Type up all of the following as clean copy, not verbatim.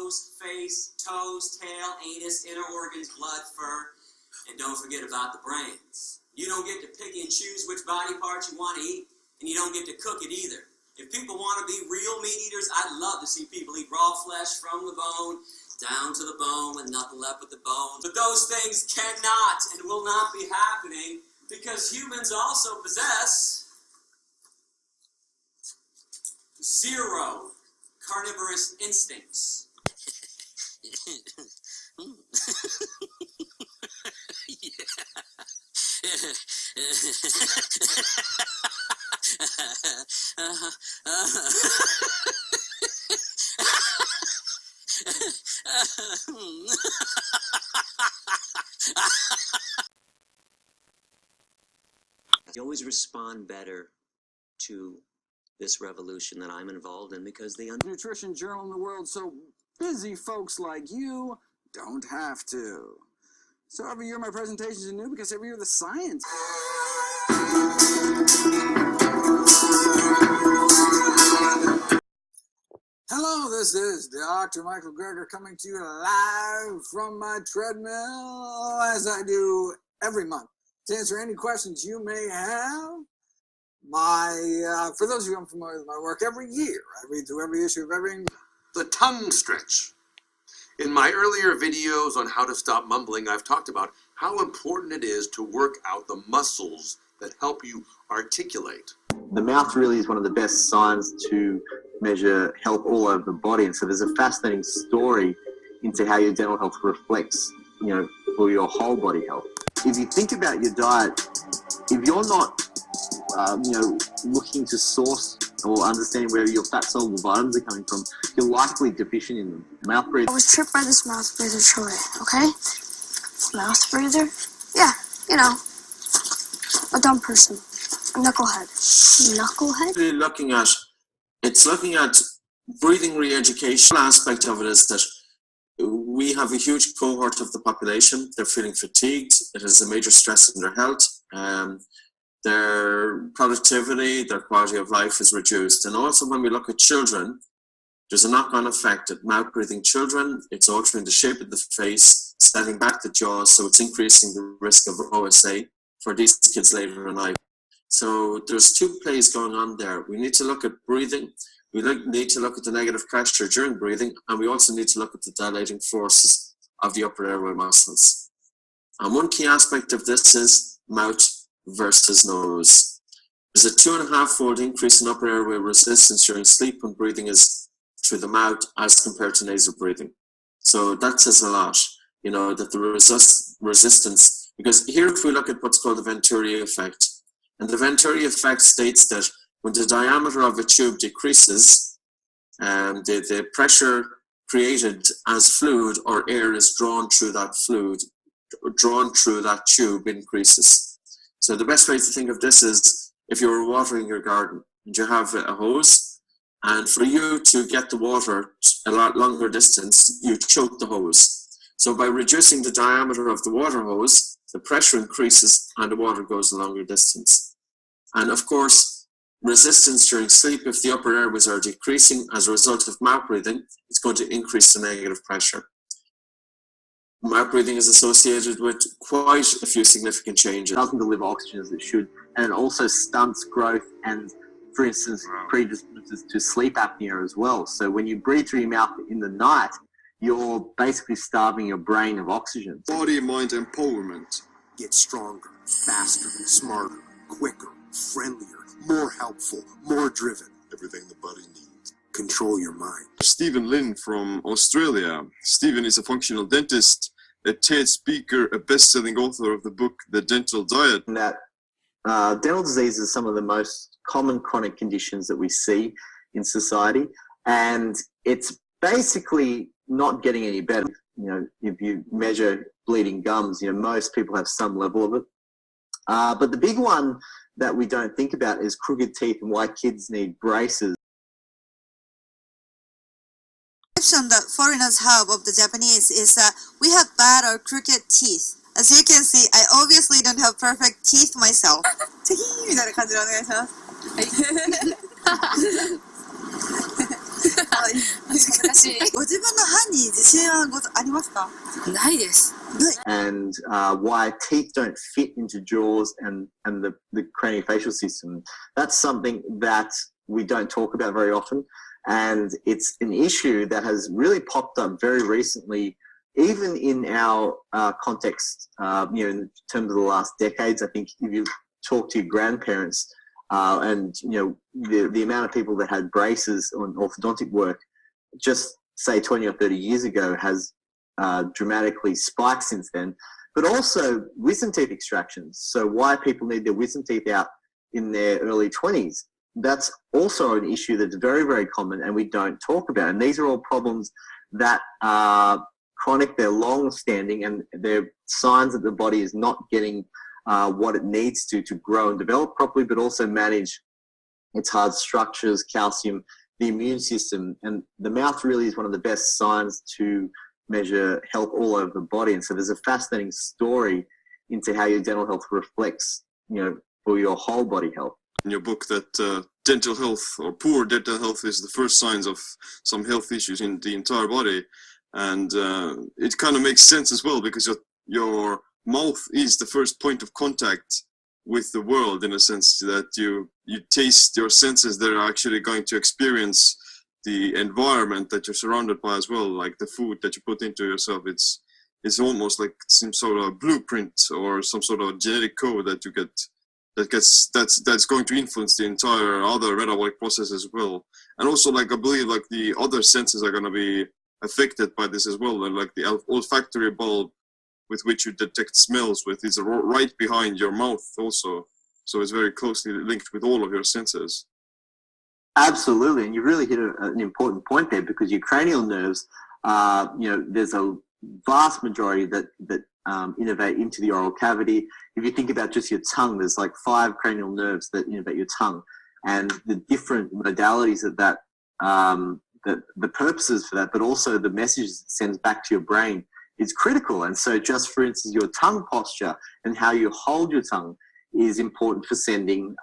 nose, face, toes, tail, anus, inner organs, blood, fur, and don't forget about the brains. You don't get to pick and choose which body parts you want to eat, and you don't get to cook it either. If people want to be real meat eaters, I'd love to see people eat raw flesh from the bone, down to the bone, with nothing left but the bone. But those things cannot and will not be happening because humans also possess 0 carnivorous instincts. You always respond better to this revolution that I'm involved in because the nutrition journal in the world, so busy folks like you don't have to. So every year my presentations are new because every year the science. Hello, this is Dr. Michael Greger coming to you live from my treadmill, as I do every month, to answer any questions you may have. For those of you unfamiliar with my work, every year I read through every issue of every... The tongue stretch. In my earlier videos on how to stop mumbling, I've talked about how important it is to work out the muscles that help you articulate. The mouth really is one of the best signs to measure health all over the body, and so there's a fascinating story into how your dental health reflects, for your whole body health. If you think about your diet, if you're not, looking to source or understanding where your fat-soluble vitamins are coming from, you're likely deficient in them. Mouth breather. I was tripped by this mouth breather toy, okay? Mouth breather? Yeah, a dumb person. A knucklehead. Knucklehead? It's looking at breathing re-education. One aspect of it is that we have a huge cohort of the population. They're feeling fatigued. It is a major stress in their health. Their productivity, their quality of life is reduced. And also when we look at children, there's a knock-on effect of mouth-breathing children. It's altering the shape of the face, setting back the jaws, so it's increasing the risk of OSA for these kids later in life. So there's two plays going on there. We need to look at breathing. We need to look at the negative pressure during breathing, and we also need to look at the dilating forces of the upper airway muscles. And one key aspect of this is mouth versus nose. There's a 2.5-fold increase in upper airway resistance during sleep when breathing is through the mouth as compared to nasal breathing. So that says a lot, that the resistance, because here if we look at what's called the Venturi effect, and the Venturi effect states that when the diameter of a tube decreases, the pressure created as fluid or air is drawn through that tube increases. So the best way to think of this is if you were watering your garden and you have a hose, and for you to get the water a lot longer distance, you choke the hose. So by reducing the diameter of the water hose, the pressure increases and the water goes a longer distance. And of course, resistance during sleep, if the upper airways are decreasing as a result of mouth breathing, it's going to increase the negative pressure. Mouth breathing is associated with quite a few significant changes. It doesn't deliver oxygen as it should, and it also stunts growth and, for instance, predisposes to sleep apnea as well. So when you breathe through your mouth in the night, you're basically starving your brain of oxygen. Body and mind empowerment. Get stronger, faster, smarter, quicker, friendlier, more helpful, more driven. Everything the body needs. Control your mind. Stephen Lin from Australia. Stephen is a functional dentist, a TED speaker, a best-selling author of the book The Dental Diet. That dental disease is some of the most common chronic conditions that we see in society, and it's basically not getting any better. If you measure bleeding gums, most people have some level of it. But the big one that we don't think about is crooked teeth and why kids need braces. The foreigners have of the Japanese is that we have bad or crooked teeth. As you can see, I obviously don't have perfect teeth myself. みたいな感じでお願いします。はい。難しい。ご自分の歯に自信はありますか？ないです。And why teeth don't fit into jaws and the craniofacial system. That's something that we don't talk about very often. And it's an issue that has really popped up very recently, even in our context, in terms of the last decades. I think if you talk to your grandparents and, the amount of people that had braces on orthodontic work, just say 20 or 30 years ago has dramatically spiked since then. But also wisdom teeth extractions. So why people need their wisdom teeth out in their early 20s. That's also an issue that's very, very common and we don't talk about. And these are all problems that are chronic, they're long-standing, and they're signs that the body is not getting what it needs to grow and develop properly, but also manage its hard structures, calcium, the immune system. And the mouth really is one of the best signs to measure health all over the body. And so there's a fascinating story into how your dental health reflects, for your whole body health. In your book that dental health or poor dental health is the first signs of some health issues in the entire body. And it kind of makes sense as well, because your mouth is the first point of contact with the world, in a sense that you taste, your senses that are actually going to experience the environment that you're surrounded by as well, like the food that you put into yourself. It's almost like some sort of blueprint or some sort of genetic code that you get that's going to influence the entire other metabolic process as well. And also, I believe the other senses are going to be affected by this as well. And the olfactory bulb with which you detect smells with is right behind your mouth also. So it's very closely linked with all of your senses. Absolutely, and you really hit an important point there, because your cranial nerves, there's a vast majority that innervate into the oral cavity. If you think about just your tongue, there's 5 cranial nerves that innervate your tongue, and the different modalities of that, the purposes for that, but also the messages it sends back to your brain is critical. And so just for instance, your tongue posture and how you hold your tongue is important for sending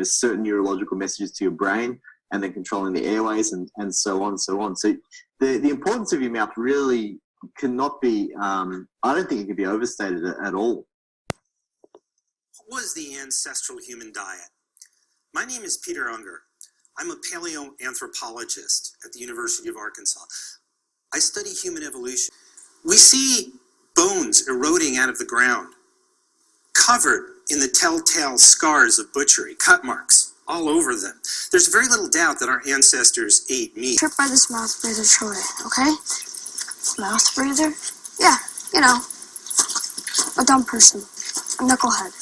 certain neurological messages to your brain, and then controlling the airways and so on and so on. So the importance of your mouth really cannot be, I don't think it can be overstated at all. What was the ancestral human diet? My name is Peter Unger. I'm a paleoanthropologist at the University of Arkansas. I study human evolution. We see bones eroding out of the ground, covered in the telltale scars of butchery, cut marks all over them. There's very little doubt that our ancestors ate meat. Tripped by this mouth breather children, okay? Mouth breather? Yeah, a dumb person. A knucklehead.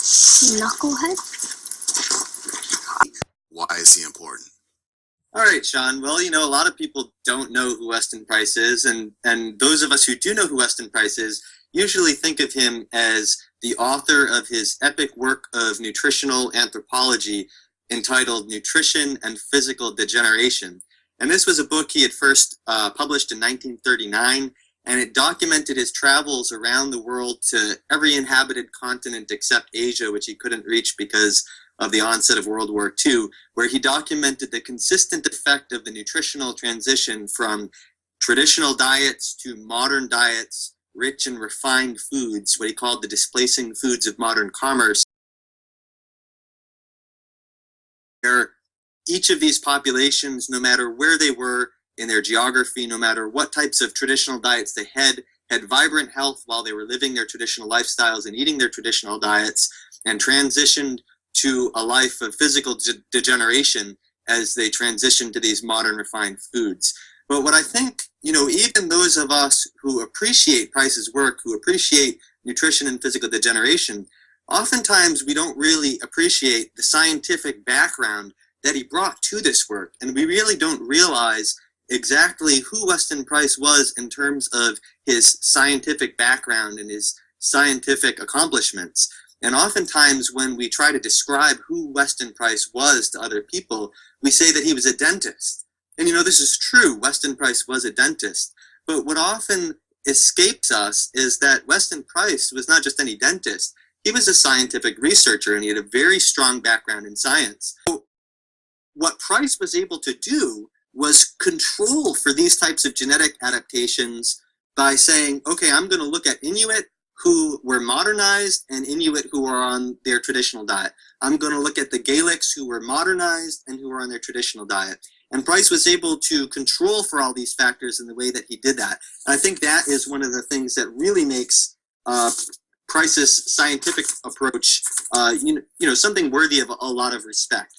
Knucklehead? Why is he important? All right, Sean. Well, a lot of people don't know who Weston Price is, and those of us who do know who Weston Price is usually think of him as the author of his epic work of nutritional anthropology entitled Nutrition and Physical Degeneration. And this was a book he had first published in 1939, and it documented his travels around the world to every inhabited continent except Asia, which he couldn't reach because of the onset of World War II, where he documented the consistent effect of the nutritional transition from traditional diets to modern diets, rich and refined foods, what he called the displacing foods of modern commerce. Where each of these populations, no matter where they were in their geography, no matter what types of traditional diets they had vibrant health while they were living their traditional lifestyles and eating their traditional diets, and transitioned to a life of physical degeneration as they transitioned to these modern refined foods. But what I think, even those of us who appreciate Price's work, who appreciate nutrition and physical degeneration, oftentimes we don't really appreciate the scientific background that he brought to this work. And we really don't realize exactly who Weston Price was in terms of his scientific background and his scientific accomplishments. And oftentimes when we try to describe who Weston Price was to other people, we say that he was a dentist. And this is true, Weston Price was a dentist. But what often escapes us is that Weston Price was not just any dentist. He was a scientific researcher, and he had a very strong background in science. So what Price was able to do was control for these types of genetic adaptations by saying, okay, I'm going to look at Inuit who were modernized and Inuit who are on their traditional diet. I'm going to look at the Gaelics who were modernized and who are on their traditional diet. And Price was able to control for all these factors in the way that he did that. And I think that is one of the things that really makes Price's scientific approach, something worthy of a lot of respect.